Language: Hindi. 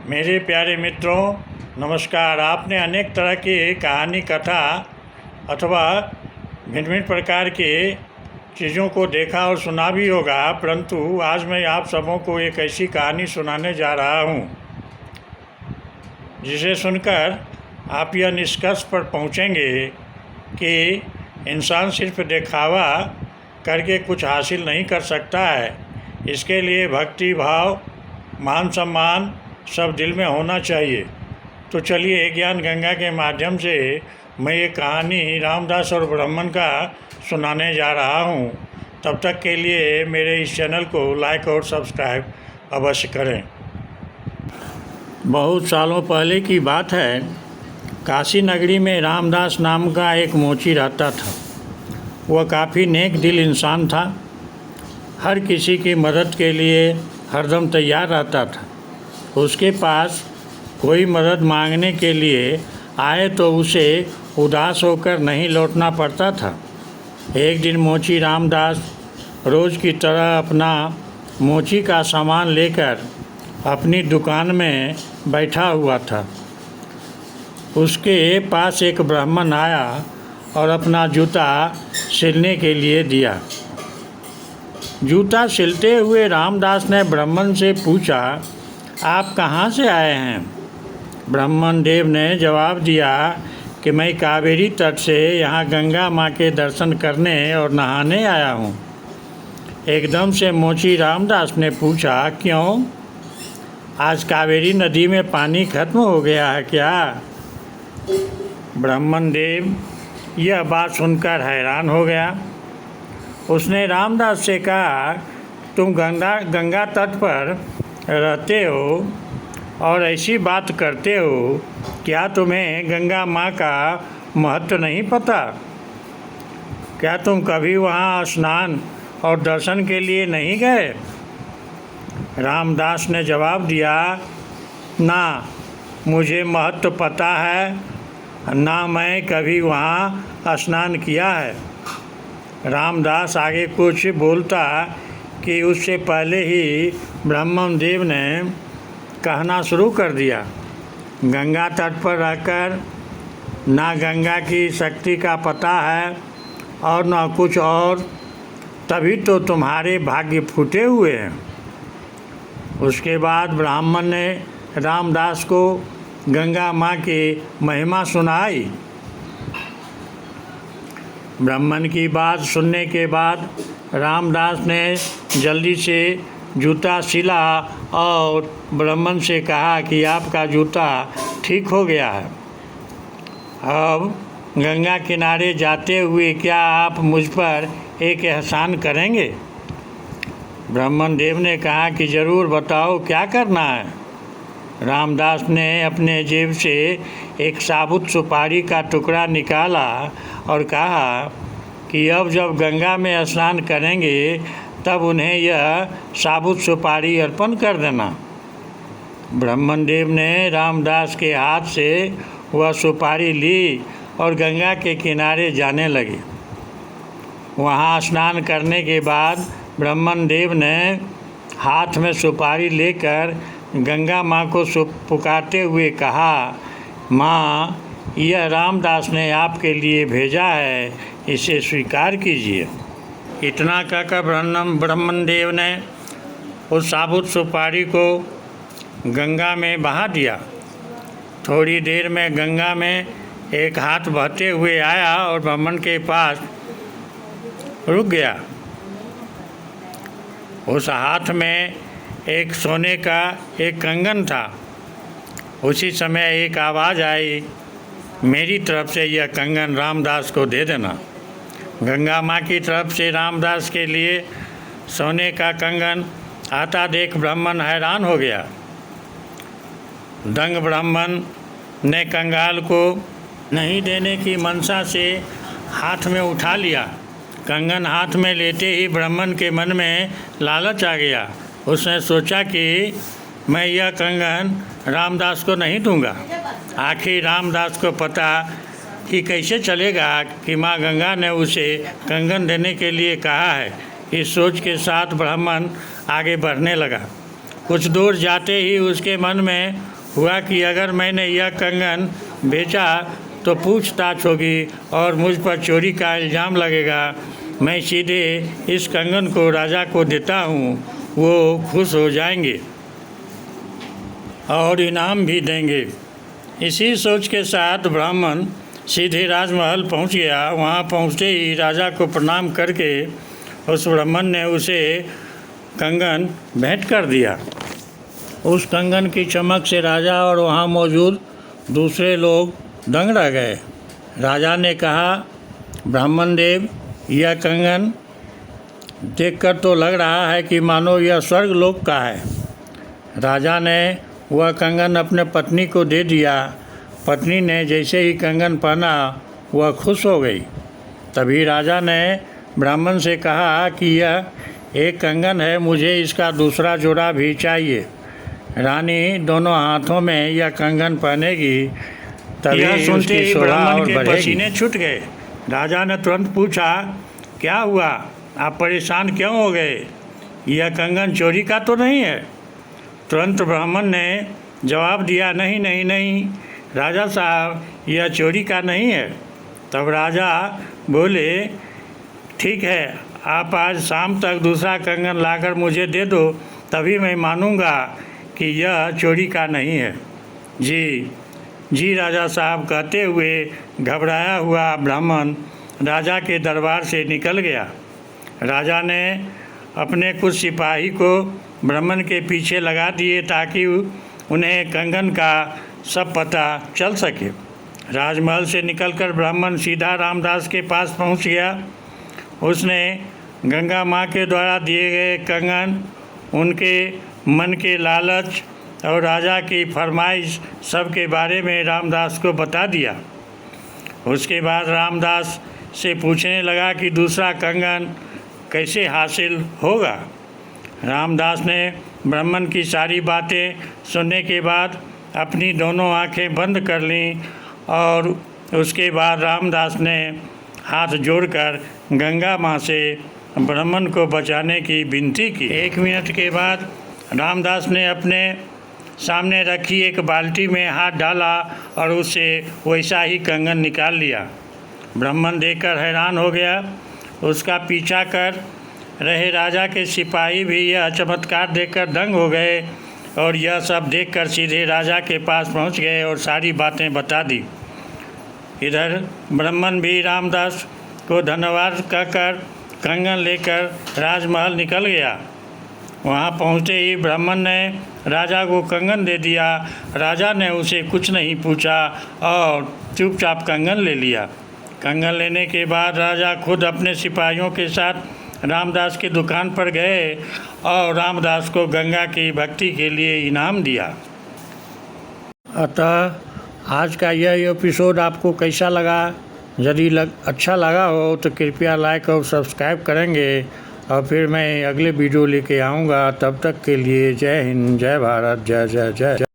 मेरे प्यारे मित्रों, नमस्कार। आपने अनेक तरह की कहानी, कथा अथवा भिन्न भिन्न प्रकार के चीज़ों को देखा और सुना भी होगा, परंतु आज मैं आप सबों को एक ऐसी कहानी सुनाने जा रहा हूँ जिसे सुनकर आप यह निष्कर्ष पर पहुँचेंगे कि इंसान सिर्फ दिखावा करके कुछ हासिल नहीं कर सकता है। इसके लिए भक्ति भाव, मान सम्मान सब दिल में होना चाहिए। तो चलिए, ज्ञान गंगा के माध्यम से मैं ये कहानी रामदास और ब्राह्मण का सुनाने जा रहा हूँ। तब तक के लिए मेरे इस चैनल को लाइक और सब्सक्राइब अवश्य करें। बहुत सालों पहले की बात है। काशी नगरी में रामदास नाम का एक मोची रहता था। वह काफ़ी नेक दिल इंसान था। हर किसी की मदद के लिए हरदम तैयार रहता था। उसके पास कोई मदद मांगने के लिए आए तो उसे उदास होकर नहीं लौटना पड़ता था। एक दिन मोची रामदास रोज़ की तरह अपना मोची का सामान लेकर अपनी दुकान में बैठा हुआ था। उसके पास एक ब्राह्मण आया और अपना जूता सिलने के लिए दिया। जूता सिलते हुए रामदास ने ब्राह्मण से पूछा, आप कहाँ से आए हैं? ब्राह्मण देव ने जवाब दिया कि मैं कावेरी तट से यहाँ गंगा माँ के दर्शन करने और नहाने आया हूँ। एकदम से मोची रामदास ने पूछा, क्यों? आज कावेरी नदी में पानी खत्म हो गया है क्या? ब्राह्मण देव यह बात सुनकर हैरान हो गया। उसने रामदास से कहा, तुम गंगा तट पर रहते हो और ऐसी बात करते हो, क्या तुम्हें गंगा माँ का महत्व नहीं पता? क्या तुम कभी वहाँ स्नान और दर्शन के लिए नहीं गए? रामदास ने जवाब दिया, ना मुझे महत्व पता है, ना मैं कभी वहाँ स्नान किया है। रामदास आगे कुछ बोलता कि उससे पहले ही ब्राह्मण देव ने कहना शुरू कर दिया, गंगा तट पर रहकर ना गंगा की शक्ति का पता है और ना कुछ और, तभी तो तुम्हारे भाग्य फूटे हुए हैं। उसके बाद ब्राह्मण ने रामदास को गंगा माँ की महिमा सुनाई। ब्राह्मण की बात सुनने के बाद रामदास ने जल्दी से जूता सिला और ब्राह्मण से कहा कि आपका जूता ठीक हो गया है। अब गंगा किनारे जाते हुए क्या आप मुझ पर एक एहसान करेंगे? ब्राह्मण देव ने कहा कि ज़रूर, बताओ क्या करना है। रामदास ने अपने जेब से एक साबुत सुपारी का टुकड़ा निकाला और कहा कि अब जब गंगा में स्नान करेंगे तब उन्हें यह साबुत सुपारी अर्पण कर देना। ब्राह्मण देव ने रामदास के हाथ से वह सुपारी ली और गंगा के किनारे जाने लगे। वहाँ स्नान करने के बाद ब्राह्मण देव ने हाथ में सुपारी लेकर गंगा माँ को पुकारते हुए कहा, माँ, यह रामदास ने आपके लिए भेजा है, इसे स्वीकार कीजिए। इतना कहकर ब्राह्मण देव ने उस साबुत सुपारी को गंगा में बहा दिया। थोड़ी देर में गंगा में एक हाथ बहते हुए आया और ब्राह्मण के पास रुक गया। उस हाथ में एक सोने का एक कंगन था। उसी समय एक आवाज़ आई, मेरी तरफ से यह कंगन रामदास को दे देना। गंगा माँ की तरफ से रामदास के लिए सोने का कंगन आता देख ब्राह्मण हैरान हो गया। दंग ब्राह्मण ने कंगाल को नहीं देने की मनसा से हाथ में उठा लिया। कंगन हाथ में लेते ही ब्राह्मण के मन में लालच आ गया। उसने सोचा कि मैं यह कंगन रामदास को नहीं दूंगा। आखिर रामदास को पता कि कैसे चलेगा कि माँ गंगा ने उसे कंगन देने के लिए कहा है। इस सोच के साथ ब्राह्मण आगे बढ़ने लगा। कुछ दूर जाते ही उसके मन में हुआ कि अगर मैंने यह कंगन बेचा तो पूछताछ होगी और मुझ पर चोरी का इल्ज़ाम लगेगा। मैं सीधे इस कंगन को राजा को देता हूँ, वो खुश हो जाएंगे और इनाम भी देंगे। इसी सोच के साथ ब्राह्मण सीधे राजमहल पहुँच गया। वहाँ पहुँचते ही राजा को प्रणाम करके उस ब्राह्मण ने उसे कंगन भेंट कर दिया। उस कंगन की चमक से राजा और वहाँ मौजूद दूसरे लोग दंग रह गए। राजा ने कहा, ब्राह्मण देव, यह कंगन देखकर तो लग रहा है कि मानो यह स्वर्ग लोक का है। राजा ने वह कंगन अपने पत्नी को दे दिया। पत्नी ने जैसे ही कंगन पहना वह खुश हो गई। तभी राजा ने ब्राह्मण से कहा कि यह एक कंगन है, मुझे इसका दूसरा जोड़ा भी चाहिए। रानी दोनों हाथों में यह कंगन पहनेगी, तभी सुनते ही ब्राह्मण के पसीने छूट गए। राजा ने तुरंत पूछा, क्या हुआ, आप परेशान क्यों हो गए? यह कंगन चोरी का तो नहीं है? तुरंत ब्राह्मण ने जवाब दिया, नहीं नहीं नहीं राजा साहब, यह चोरी का नहीं है। तब राजा बोले, ठीक है, आप आज शाम तक दूसरा कंगन लाकर मुझे दे दो, तभी मैं मानूंगा कि यह चोरी का नहीं है। जी जी राजा साहब, कहते हुए घबराया हुआ ब्राह्मण राजा के दरबार से निकल गया। राजा ने अपने कुछ सिपाही को ब्राह्मण के पीछे लगा दिए ताकि उन्हें कंगन का सब पता चल सके। राजमहल से निकलकर ब्राह्मण सीधा रामदास के पास पहुंच गया। उसने गंगा माँ के द्वारा दिए गए कंगन, उनके मन के लालच और राजा की फरमाइश सब के बारे में रामदास को बता दिया। उसके बाद रामदास से पूछने लगा कि दूसरा कंगन कैसे हासिल होगा। रामदास ने ब्राह्मण की सारी बातें सुनने के बाद अपनी दोनों आंखें बंद कर लीं और उसके बाद रामदास ने हाथ जोड़कर गंगा माँ से ब्राह्मण को बचाने की विनती की। 1 मिनट के बाद रामदास ने अपने सामने रखी एक बाल्टी में हाथ डाला और उससे वैसा ही कंगन निकाल लिया। ब्राह्मण देखकर हैरान हो गया। उसका पीछा कर रहे राजा के सिपाही भी यह चमत्कार देखकर दंग हो गए और यह सब देखकर सीधे राजा के पास पहुंच गए और सारी बातें बता दी। इधर ब्राह्मण भी रामदास को धन्यवाद कहकर कंगन लेकर राजमहल निकल गया। वहां पहुंचते ही ब्राह्मण ने राजा को कंगन दे दिया। राजा ने उसे कुछ नहीं पूछा और चुपचाप कंगन ले लिया। कंगन लेने के बाद राजा खुद अपने सिपाहियों के साथ रामदास की दुकान पर गए और रामदास को गंगा की भक्ति के लिए इनाम दिया। अतः आज का यह एपिसोड आपको कैसा लगा? यदि अच्छा लगा हो तो कृपया लाइक और सब्सक्राइब करेंगे और फिर मैं अगले वीडियो लेके आऊँगा। तब तक के लिए जय हिंद, जय भारत, जय जय जय।